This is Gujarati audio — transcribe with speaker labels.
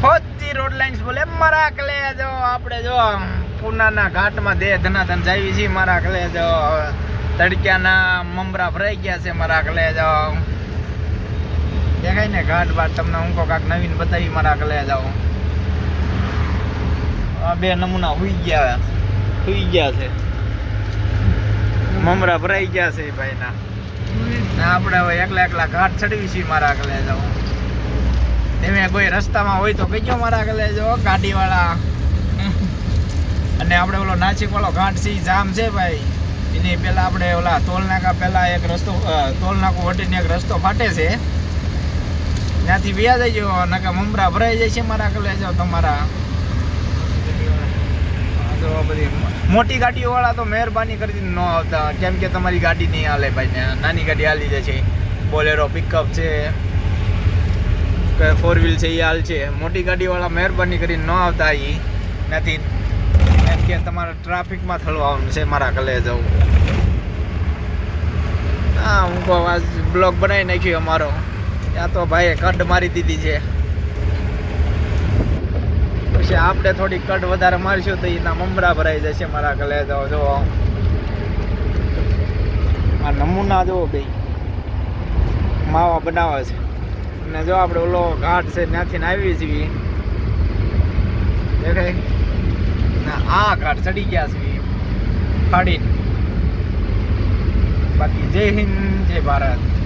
Speaker 1: હોતી રોડ લાઇન્સ બોલે મારા કલે જો આપણે જો પૂનાના ઘાટમાં દે ધનાધન જાવી છીએ મારા કલે જો તડક્યાના મમરા ભરાઈ ગયા છે મારા કલે જો દેખાય ને ઘાટ બાટ તમને હું કાંક નવીન બતાવી મારા કલે જાઓ આ બે નમૂના હુઈ ગયા છે મમરા ભરાઈ ગયા છે ભાઈના આપણે હવે એકલા ઘાટ ચડવી છીએ મારા કલે જાઓ તમે કોઈ રસ્તામાં હોય તો કહેજો મારા કલે જો ગાડીવાળા અને આપણે ઓલો નાસિક વાળો ઘાટ છે જામ છે ભાઈ એની પહેલાં આપણે ઓલા ટોલનાકા પહેલાં એક રસ્તો ટોલનાકું વટીને એક રસ્તો ફાટે છે ત્યાંથી વ્યા જજો નકા મમરા ભરાઈ જાય છે મારા કલે જાઓ તમારા તો બધી મોટી ગાડીઓવાળા તો મહેરબાની કરી ન આવતા કેમ કે તમારી ગાડી નહીં હાલે ભાઈ ને નાની ગાડી હાલી જાય છે બોલેરો પિકઅપ છે કે 4 વ્હીલ છે એ હાલ છે મોટી ગાડીવાળા મહેરબાની કરીને ન આવતા એ નથી એમ કે તમારે ટ્રાફિકમાં થળવાનું છે મારા કલે જવું હા હું કહું આ બ્લોગ બનાવી નાખ્યો અમારો ત્યાં તો ભાઈએ કડ મારી દીધી છે પછી આપણે થોડી કડ વધારે મારશું તો એના મમરા ભરાઈ જશે મારા કલે જાઓ જો આ નમૂના જુઓ બે માવા બનાવે છે અને જો આપણે ઓલો ઘાટ છે ત્યાંથી આવી છીએ દેખાય આ ઘાટ ચડી ગયા છે ફાડીને બાકી જય હિન્દ જય ભારત